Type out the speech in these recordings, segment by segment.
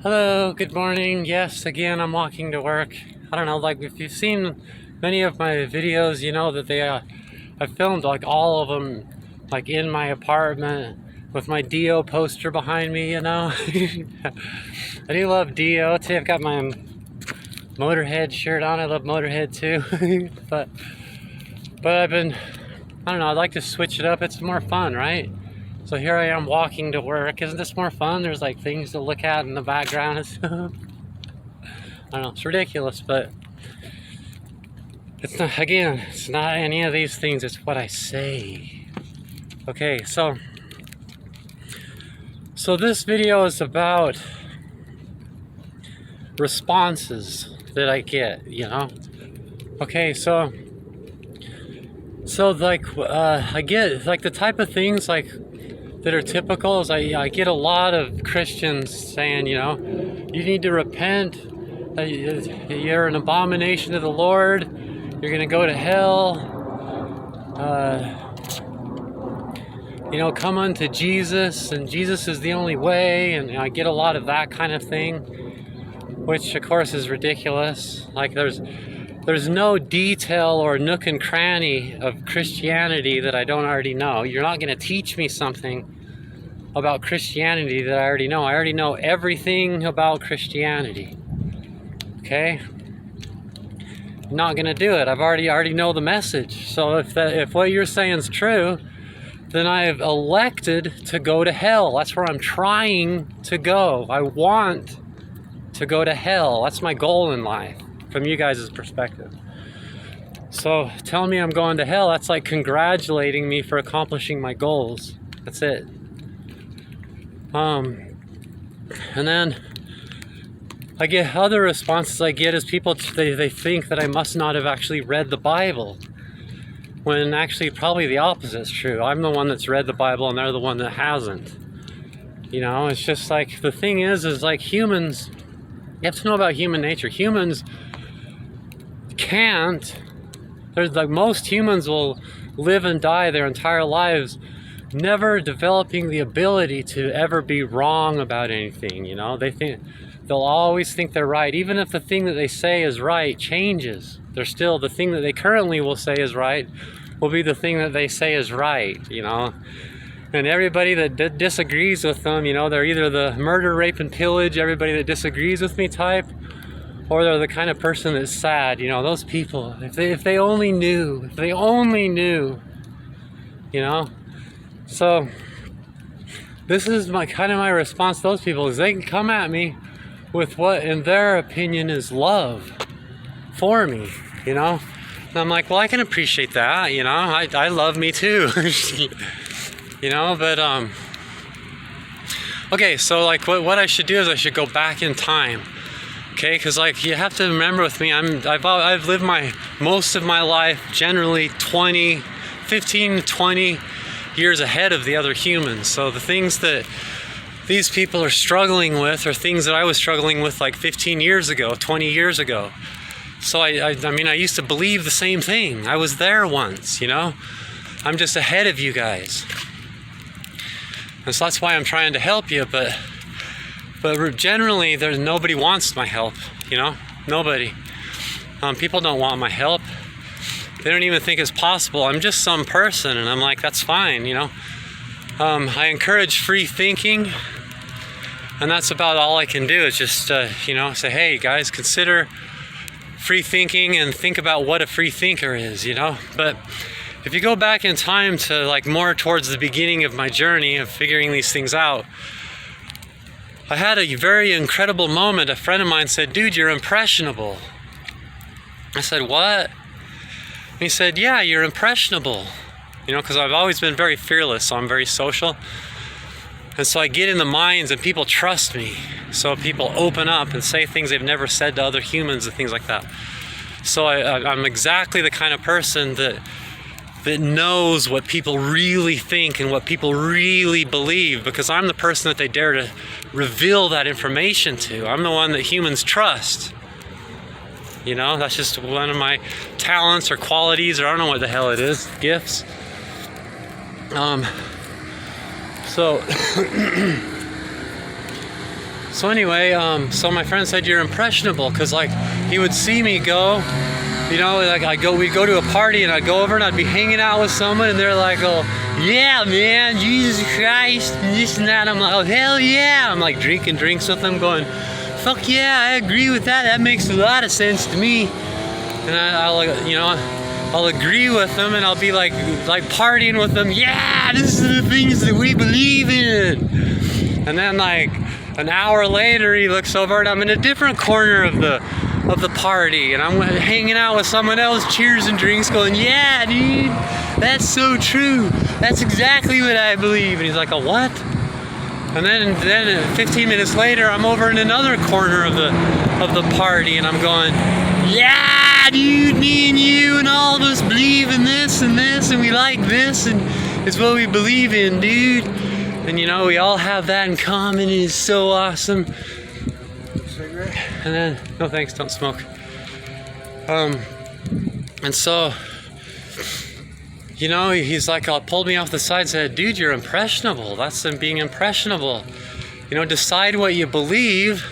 Hello, good morning. Yes, again, I'm walking to work. I don't know, like if you've seen many of my videos, you know that I filmed like all of them like in my apartment with my Dio poster behind me, you know. I do love Dio too. I've got my Motorhead shirt on. I love Motorhead too. but I don't know, I'd like to switch it up. It's more fun, right? So here I am walking to work. Isn't this more fun? There's like things to look at in the background and stuff. I don't know, it's ridiculous, but it's not, again, it's not any of these things, it's what I say. Okay, so this video is about responses that I get, you know? Okay, so like, I get, like, the type of things, like, that are typical is I get a lot of Christians saying, you know, you need to repent, you're an abomination to the Lord, you're gonna go to hell, you know, come unto Jesus, and Jesus is the only way, and you know, I get a lot of that kind of thing, which of course is ridiculous. Like there's no detail or nook and cranny of Christianity that I don't already know. You're not gonna teach me something about Christianity that I already know. I already know everything about Christianity. Okay? I'm not gonna do it. I've already know the message. So if what you're saying is true, then I've elected to go to hell. That's where I'm trying to go. I want to go to hell. That's my goal in life, from you guys' perspective. So telling me I'm going to hell, that's like congratulating me for accomplishing my goals. That's it. And then I get other responses I get is people, they think that I must not have actually read the Bible, when actually probably the opposite is true. I'm the one that's read the Bible and they're the one that hasn't. You know, it's just like, the thing is like humans, you have to know about human nature. Humans can't, there's like, most humans will live and die their entire lives never developing the ability to ever be wrong about anything, you know? They'll always think they're right, even if the thing that they say is right changes. They're still, the thing that they currently will say is right will be the thing that they say is right, you know? And everybody that disagrees with them, you know, they're either the murder, rape, and pillage, everybody that disagrees with me type, or they're the kind of person that's sad, you know? Those people, if they only knew, you know? So this is my kind of my response to those people, is they can come at me with what in their opinion is love for me, you know? And I'm like, well, I can appreciate that, you know? I love me too. You know, but okay, so like what I should do is I should go back in time. Okay, because like you have to remember with me, I've lived most of my life generally 15 to 20 years ahead of the other humans. So the things that these people are struggling with are things that I was struggling with like 15 years ago, 20 years ago. So I mean, I used to believe the same thing. I was there once, you know? I'm just ahead of you guys. And so that's why I'm trying to help you, but generally nobody wants my help, you know? Nobody. People don't want my help. They don't even think it's possible. I'm just some person, and I'm like, that's fine, you know? I encourage free thinking, and that's about all I can do, is just, you know, say, hey, guys, consider free thinking and think about what a free thinker is, you know? But if you go back in time to, like, more towards the beginning of my journey of figuring these things out, I had a very incredible moment. A friend of mine said, dude, you're impressionable. I said, what? And he said, yeah, you're impressionable. You know, because I've always been very fearless, so I'm very social. And so I get in the minds and people trust me. So people open up and say things they've never said to other humans and things like that. So I'm exactly the kind of person that knows what people really think and what people really believe, because I'm the person that they dare to reveal that information to. I'm the one that humans trust. You know, that's just one of my talents or qualities, or I don't know what the hell it is, gifts. So So anyway, so my friend said you're impressionable, because like he would see me go, you know, like we'd go to a party and I'd go over and I'd be hanging out with someone and they're like, oh yeah man, Jesus Christ, and this and that. I'm like, oh hell yeah. I'm like drinking drinks with them going, fuck yeah, I agree with that. That makes a lot of sense to me. And I'll agree with them and I'll be like partying with them. Yeah, this is the things that we believe in. And then like an hour later, he looks over and I'm in a different corner of the party and I'm hanging out with someone else, cheers and drinks, going, yeah, dude, that's so true. That's exactly what I believe. And he's like, oh, what? And then 15 minutes later, I'm over in another corner of the party and I'm going, yeah, dude, me and you and all of us believe in this and this and we like this and it's what we believe in, dude. And you know, we all have that in common. It is so awesome. Cigarette? And then, no thanks, don't smoke. And so, you know, he's like, pulled me off the side and said, dude, you're impressionable. That's them being impressionable. You know, decide what you believe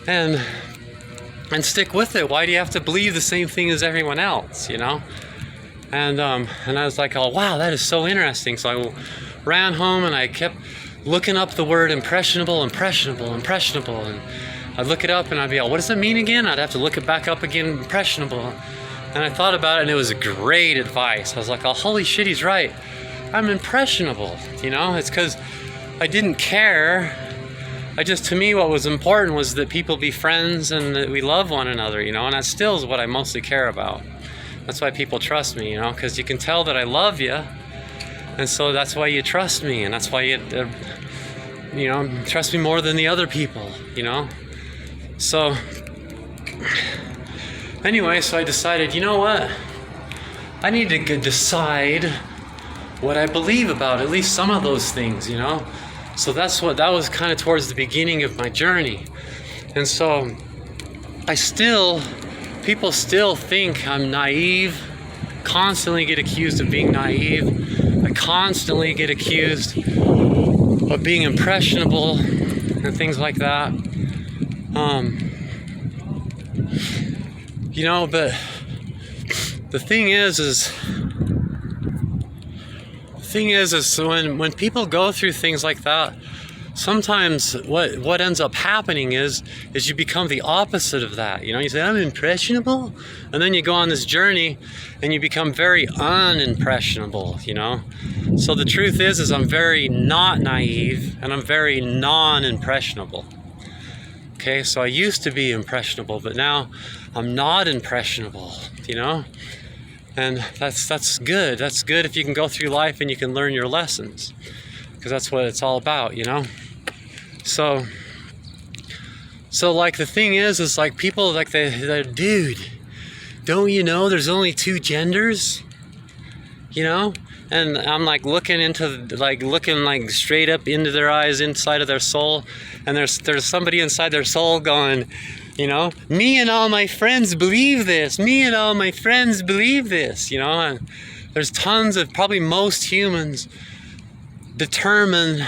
and stick with it. Why do you have to believe the same thing as everyone else, you know? And I was like, oh, wow, that is so interesting. So I ran home and I kept looking up the word impressionable. And I'd look it up and I'd be like, what does it mean again? I'd have to look it back up again, impressionable. And I thought about it and it was great advice. I was like, oh, holy shit, he's right. I'm impressionable, you know? It's because I didn't care. To me, what was important was that people be friends and that we love one another, you know? And that still is what I mostly care about. That's why people trust me, you know? Because you can tell that I love you. And so that's why you trust me, and that's why you know, trust me more than the other people, you know? So, anyway, so I decided, you know what? I need to decide what I believe about at least some of those things, you know? So that was kind of towards the beginning of my journey. And so, people still think I'm naive, constantly get accused of being naive. I constantly get accused of being impressionable and things like that. You know, but the thing is when people go through things like that, sometimes what ends up happening is you become the opposite of that. You know, you say, I'm impressionable, and then you go on this journey and you become very unimpressionable, you know. So the truth is I'm very not naive and I'm very non-impressionable. Okay, so I used to be impressionable, but now I'm not impressionable, you know. And that's good. That's good if you can go through life and you can learn your lessons, because that's what it's all about, you know. So like the thing is like people like they're, dude, don't you know there's only two genders, you know? And I'm like looking straight up into their eyes, inside of their soul, and there's somebody inside their soul going, you know, me and all my friends believe this. Me and all my friends believe this, you know. And there's tons of, probably most humans determine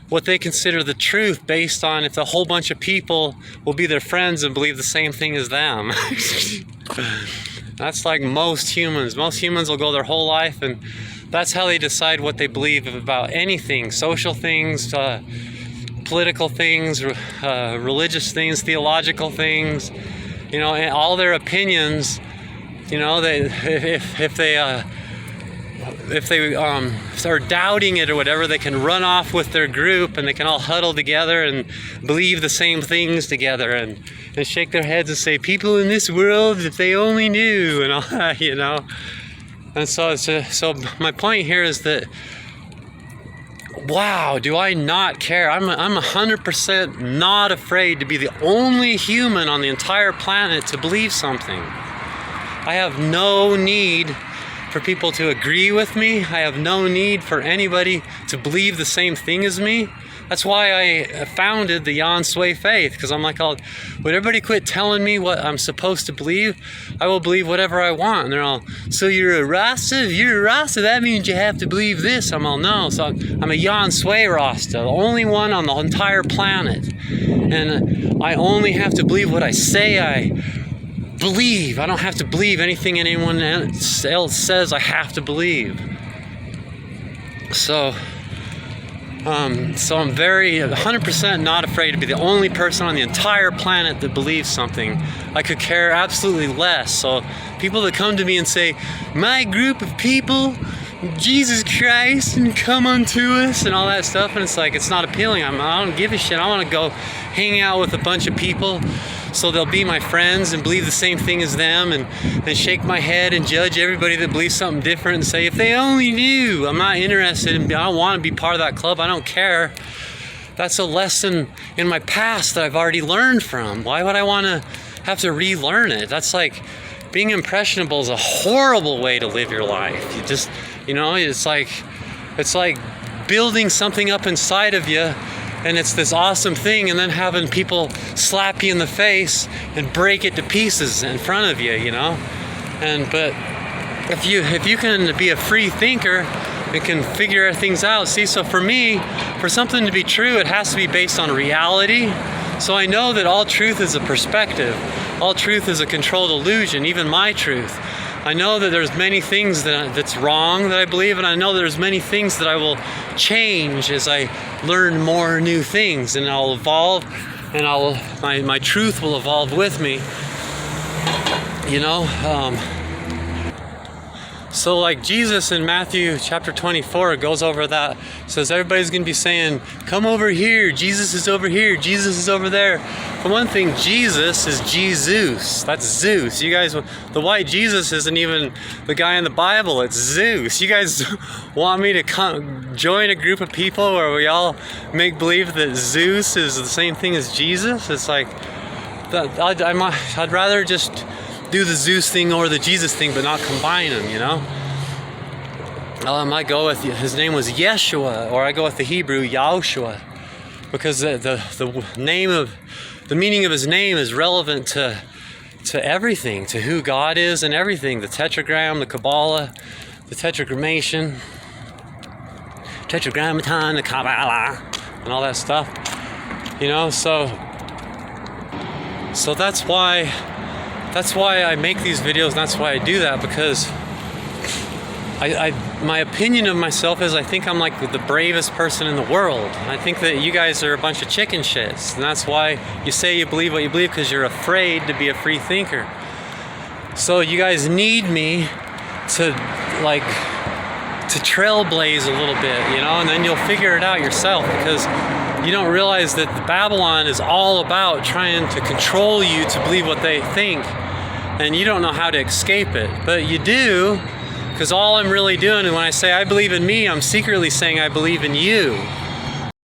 what they consider the truth based on if a whole bunch of people will be their friends and believe the same thing as them. That's like most humans. Most humans will go their whole life and that's how they decide what they believe about anything, social things, political things, religious things, theological things, you know, and all their opinions, you know, if they are doubting it or whatever, they can run off with their group and they can all huddle together and believe the same things together and shake their heads and say, people in this world, if they only knew, and all that, you know. And so my point here is that, wow, do I not care? I'm 100% not afraid to be the only human on the entire planet to believe something. I have no need for people to agree with me. I have no need for anybody to believe the same thing as me. That's why I founded the Yon Sway Faith, because I'm like, would everybody quit telling me what I'm supposed to believe? I will believe whatever I want. And they're all, so you're a Rasta? If you're a Rasta, that means you have to believe this. I'm all, no. So I'm a Yon Sway Rasta, the only one on the entire planet. And I only have to believe what I say I believe. I don't have to believe anything anyone else says I have to believe. So I'm very 100% not afraid to be the only person on the entire planet that believes something. I could care absolutely less. So people that come to me and say, my group of people, Jesus Christ, and come unto us, and all that stuff, and it's like, it's not appealing. I don't give a shit. I want to go hang out with a bunch of people so they'll be my friends and believe the same thing as them, and shake my head and judge everybody that believes something different and say, if they only knew. I'm not interested in, I don't want to be part of that club. I don't care. That's a lesson in my past that I've already learned from. Why would I want to have to relearn it? That's like, being impressionable is a horrible way to live your life. You just, it's like building something up inside of you, and it's this awesome thing, and then having people slap you in the face and break it to pieces in front of you, But if you can be a free thinker and can figure things out, so for me, for something to be true, it has to be based on reality. So I know that all truth is a perspective. All truth is a controlled illusion, even my truth. I know that there's many things that's wrong that I believe, and I know there's many things that I will change as I learn more new things, and I'll evolve, and my truth will evolve with me. So like Jesus in Matthew chapter 24 goes over that, says everybody's going to be saying, come over here, Jesus is over here, Jesus is over there. For one thing, Jesus is Jesus. That's Zeus. You guys, the white Jesus isn't even the guy in the Bible, it's Zeus. You guys want me to join a group of people where we all make believe that Zeus is the same thing as Jesus? It's like, I'd rather just do the Zeus thing or the Jesus thing, but not combine them, I go with, his name was Yeshua, or I go with the Hebrew Yahushua, because the meaning of his name is relevant to everything, to who God is and everything. The tetragram, the Kabbalah, the tetragrammaton, the Kabbalah, and all that stuff. So that's why I make these videos, and that's why I do that, because my opinion of myself is I think I'm like the bravest person in the world. I think that you guys are a bunch of chicken shits, and that's why you say you believe what you believe, because you're afraid to be a free thinker. So you guys need me to trailblaze a little bit, and then you'll figure it out yourself, because you don't realize that Babylon is all about trying to control you to believe what they think, and you don't know how to escape it. But you do, because all I'm really doing, and when I say I believe in me, I'm secretly saying I believe in you.